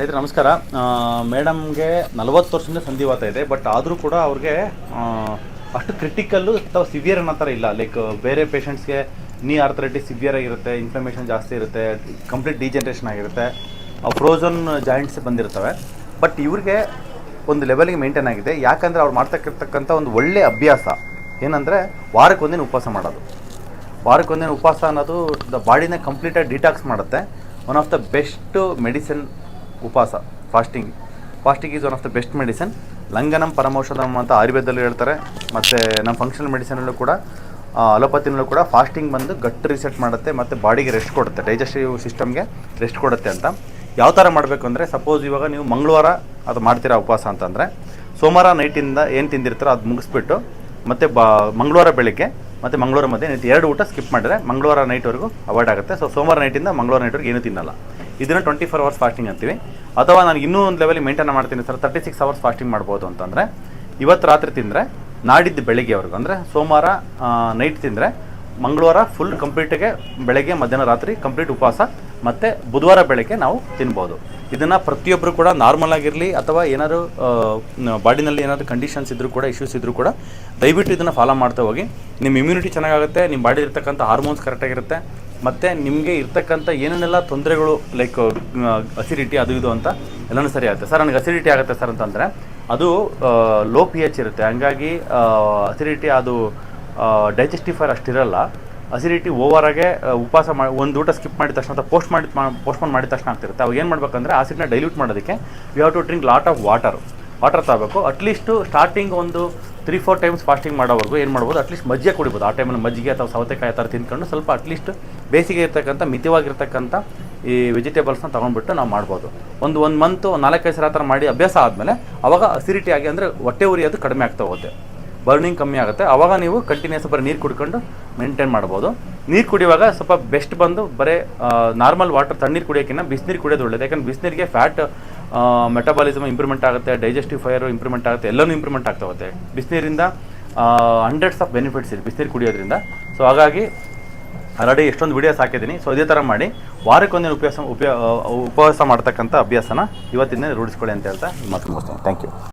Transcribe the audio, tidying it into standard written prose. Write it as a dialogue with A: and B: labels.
A: ಸ್ನೇಹಿತರೆ ನಮಸ್ಕಾರ. ಮೇಡಮ್ಗೆ 40 ವರ್ಷದಿಂದ ಸಂಧಿವಾತ ಇದೆ. ಬಟ್ ಆದರೂ ಕೂಡ ಅವ್ರಿಗೆ ಅಷ್ಟು ಕ್ರಿಟಿಕಲ್ಲು ಅಥವಾ ಸಿವಿಯರ್ ಅನ್ನೋ ಥರ ಇಲ್ಲ. ಲೈಕ್ ಬೇರೆ ಪೇಷಂಟ್ಸ್ಗೆ ನೀ ಆರ್ಥರೈಟಿಸ್ ಸಿವಿಯರ್ ಆಗಿರುತ್ತೆ, ಇನ್ಫ್ಲಮೇಷನ್ ಜಾಸ್ತಿ ಇರುತ್ತೆ, ಕಂಪ್ಲೀಟ್ ಡಿಜನರೇಷನ್ ಆಗಿರುತ್ತೆ, ಫ್ರೋಝನ್ ಜಾಯಿಂಟ್ಸ್ ಬಂದಿರ್ತವೆ. ಬಟ್ ಇವ್ರಿಗೆ ಒಂದು ಲೆವೆಲ್ಗೆ ಮೇಂಟೈನ್ ಆಗಿದೆ. ಯಾಕಂದರೆ ಅವ್ರು ಮಾಡ್ತಕ್ಕಂಥ ಒಂದು ಒಳ್ಳೆಯ ಅಭ್ಯಾಸ ಏನಂದರೆ ವಾರಕ್ಕೊಂದಿನ ಉಪವಾಸ ಮಾಡೋದು. ವಾರಕ್ಕೊಂದಿನ ಉಪವಾಸ ಅನ್ನೋದು ಬಾಡಿನ ಕಂಪ್ಲೀಟಾಗಿ ಡಿಟಾಕ್ಸ್ ಮಾಡುತ್ತೆ. One of the best medicine ಉಪವಾಸ. Fasting is one of the best medicine. ಲಂಘನಂ ಪರಮೌಷಧಂ ಅಂತ ಆಯುರ್ವೇದದಲ್ಲೂ ಹೇಳ್ತಾರೆ. ಮತ್ತು ನಮ್ಮ ಫಂಕ್ಷನಲ್ ಮೆಡಿಸಿನಲ್ಲೂ ಕೂಡ ಅಲೋಪತಿನಲ್ಲೂ ಕೂಡ ಫಾಸ್ಟಿಂಗ್ ಬಂದು ಗಟ್ ರಿಸೆಟ್ ಮಾಡುತ್ತೆ ಮತ್ತು ಬಾಡಿಗೆ ರೆಸ್ಟ್ ಕೊಡುತ್ತೆ, ಡೈಜೆಸ್ಟಿವ್ ಸಿಸ್ಟಮ್ಗೆ ರೆಸ್ಟ್ ಕೊಡುತ್ತೆ ಅಂತ. ಯಾವ ಥರ ಮಾಡಬೇಕು ಅಂದರೆ, ಸಪೋಸ್ ಇವಾಗ ನೀವು ಮಂಗಳವಾರ ಅದು ಮಾಡ್ತೀರಾ ಉಪವಾಸ ಅಂತಂದರೆ, ಸೋಮವಾರ ನೈಟಿಂದ ಏನು ತಿಂದಿರ್ತಾರೋ ಅದು ಮುಗಿಸ್ಬಿಟ್ಟು ಮತ್ತು ಮಂಗಳವಾರ ಬೆಳಗ್ಗೆ ಮತ್ತು ಮಂಗಳವಾರ ಮಧ್ಯೆ ನೀವು 2 ಊಟ ಸ್ಕಿಪ್ ಮಾಡಿದ್ರೆ ಮಂಗಳವಾರ ನೈಟ್ವರೆಗೂ ಅವಾಯ್ಡ್ ಆಗುತ್ತೆ. ಸೊ ಸೋಮವಾರ ನೈಟಿಂದ ಮಂಗಳವಾರ ನೈಟ್ವರೆಗೂ ಏನೂ ತಿನ್ನಲ್ಲ. ಇದನ್ನು 24 ಅವರ್ಸ್ ಫಾಸ್ಟಿಂಗ್ ಅಂತೀವಿ. ಅಥವಾ ನಾನು ಇನ್ನೂ ಒಂದು ಲೆವೆಲಿಗೆ ಮೇಂಟೈನ್ ಮಾಡ್ತೀನಿ ಸರ್, 36 ಅವರ್ಸ್ ಫಾಸ್ಟಿಂಗ್ ಮಾಡ್ಬೋದು ಅಂತಂದರೆ, ಇವತ್ತು ರಾತ್ರಿ ತಿಂದರೆ ನಾಡಿದ್ದು ಬೆಳಗ್ಗೆವರೆಗೂ, ಅಂದರೆ ಸೋಮವಾರ ನೈಟ್ ತಿಂದರೆ ಮಂಗಳವಾರ ಫುಲ್ ಕಂಪ್ಲೀಟಿಗೆ ಬೆಳಗ್ಗೆ ಮಧ್ಯಾಹ್ನ ರಾತ್ರಿ ಕಂಪ್ಲೀಟ್ ಉಪವಾಸ, ಮತ್ತು ಬುಧವಾರ ಬೆಳಗ್ಗೆ ನಾವು ತಿನ್ಬೋದು. ಇದನ್ನು ಪ್ರತಿಯೊಬ್ಬರು ಕೂಡ ನಾರ್ಮಲ್ ಆಗಿರಲಿ ಅಥವಾ ಏನಾದರೂ ಬಾಡಿನಲ್ಲಿ ಏನಾದರೂ ಕಂಡೀಷನ್ಸ್ ಇದ್ದರೂ ಕೂಡ, ಇಶ್ಯೂಸ್ ಇದ್ದರೂ ಕೂಡ ದಯವಿಟ್ಟು ಇದನ್ನು ಫಾಲೋ ಮಾಡ್ತಾ ಹೋಗಿ. ನಿಮ್ಮ ಇಮ್ಯುನಿಟಿ ಚೆನ್ನಾಗಾಗುತ್ತೆ, ನಿಮ್ಮ ಬಾಡಿ ಇರ್ತಕ್ಕಂಥ ಹಾರ್ಮೋನ್ಸ್ ಕರೆಕ್ಟಾಗಿರುತ್ತೆ, ಮತ್ತು ನಿಮಗೆ ಇರ್ತಕ್ಕಂಥ ಏನೇನೆಲ್ಲ ತೊಂದರೆಗಳು ಲೈಕ್ ಅಸಿಡಿಟಿ ಅದು ಇದು ಅಂತ ಎಲ್ಲನೂ ಸರಿ ಆಗುತ್ತೆ. ಸರ್ ನನಗೆ ಅಸಿಡಿಟಿ ಆಗುತ್ತೆ ಸರ್ ಅಂತಂದರೆ ಅದು ಲೋ pH ಇರುತ್ತೆ. ಹಂಗಾಗಿ ಅಸಿಡಿಟಿ ಅದು ಡೈಜೆಸ್ಟಿಫೈರ್ ಅಷ್ಟಿರಲ್ಲ. ಅಸಿಡಿಟಿ ಓವರಾಗೆ ಉಪವಾಸ ಒಂದು ಊಟ ಸ್ಕಿಪ್ ಮಾಡಿದ ತಕ್ಷಣ ಅಥವಾ ಪೋಸ್ಟ್ಪೋನ್ ಮಾಡಿದ ತಕ್ಷಣ ಆಗ್ತಿರುತ್ತೆ. ಅವಾಗ ಏನು ಮಾಡಬೇಕಂದ್ರೆ ಆಸಿಡ್ನ ಡೈಲ್ಯೂಟ್ ಮಾಡೋದಕ್ಕೆ we have to drink lot of water ತಗೋಬೇಕು. ಅಟ್ಲೀಸ್ಟು ಸ್ಟಾರ್ಟಿಂಗ್ ಒಂದು 3-4 ಟೈಮ್ಸ್ ಫಾಸ್ಟಿಂಗ್ ಮಾಡೋವರೆಗೂ ಏನು ಮಾಡ್ಬೋದು, ಅಟ್ಲೀಸ್ಟ್ ಮಜ್ಜಿಗೆ ಕುಡಿಬೋದು. ಆ ಟೈಮಲ್ಲಿ ಮಜ್ಜಿಗೆ ಅಥವಾ ಸೌತೆಕಾಯಿ ಆ ಥರ ತಿಂದ್ಕೊಂಡು ಸ್ವಲ್ಪ ಅಟ್ಲೀಸ್ಟ್ ಬೇಸಿಗೆ ಇರ್ತಕ್ಕಂಥ ಮಿತವಾಗಿರ್ತಕ್ಕಂಥ ಈ ವೆಜಿಟೇಬಲ್ಸ್ನ ತೊಗೊಂಡ್ಬಿಟ್ಟು ನಾವು ಮಾಡ್ಬೋದು. ಒಂದು ಮಂತು 4-5 ಸಲ ಥರ ಮಾಡಿ ಅಭ್ಯಾಸ ಆದಮೇಲೆ ಅವಾಗ ಅಸಿಡಿಟಿ ಆಗಿ ಅಂದರೆ ಹೊಟ್ಟೆ ಉರಿಯೋದು ಕಡಿಮೆ ಆಗ್ತಾ ಹೋಗುತ್ತೆ, ಬರ್ನಿಂಗ್ ಕಮ್ಮಿ ಆಗುತ್ತೆ. ಆವಾಗ ನೀವು ಕಂಟಿನ್ಯೂಸ್ ಬರೀ ನೀರು ಕುಡ್ಕೊಂಡು ಮೇಂಟೈನ್ ಮಾಡ್ಬೋದು. ನೀರು ಕುಡಿಯುವಾಗ ಸ್ವಲ್ಪ ಬೆಸ್ಟ್ ಬಂದು ಬರೀ ನಾರ್ಮಲ್ ವಾಟರ್, ತಣ್ಣೀರು ಕುಡಿಯೋಕ್ಕಿಂತ ಬಿಸಿನೀರು ಕುಡಿಯೋದು ಒಳ್ಳೆಯದು. ಯಾಕಂದ್ರೆ ಬಿಸಿನೀರಿಗೆ ಫ್ಯಾಟ್ ಮೆಟಬಾಲಿಸಮ್ ಇಂಪ್ರೂವ್ಮೆಂಟ್ ಆಗುತ್ತೆ, ಡೈಜೆಸ್ಟಿವ್ ಫೈರು ಇಂಪ್ರೂವ್ಮೆಂಟ್ ಆಗುತ್ತೆ, ಎಲ್ಲನೂ ಇಂಪ್ರೂವ್ಮೆಂಟ್ ಆಗ್ತಾ ಹೋಗುತ್ತೆ. ಬಿಸಿನೀರಿಂದ ಹಂಡ್ರೆಡ್ಸ್ ಆಫ್ ಬೆನಿಫಿಟ್ಸ್ ಇದೆ ಬಿಸಿನೀರು ಕುಡಿಯೋದ್ರಿಂದ. ಸೊ ಹಾಗಾಗಿ ಆಲ್ರೆಡಿ ಎಷ್ಟೊಂದು ವೀಡಿಯೋಸ್ ಹಾಕಿದ್ದೀನಿ. ಸೊ ಇದೇ ಥರ ಮಾಡಿ ವಾರಕ್ಕೊಂದಿನ ಉಪವಾಸ ಮಾಡ್ತಕ್ಕಂಥ ಅಭ್ಯಾಸನ ಇವತ್ತಿಂದ ರೂಢಿಸ್ಕೊಳ್ಳಿ ಅಂತ ಹೇಳ್ತಾ ಮಾತು ಮುಗಿಸ್ತೀನಿ. Thank you.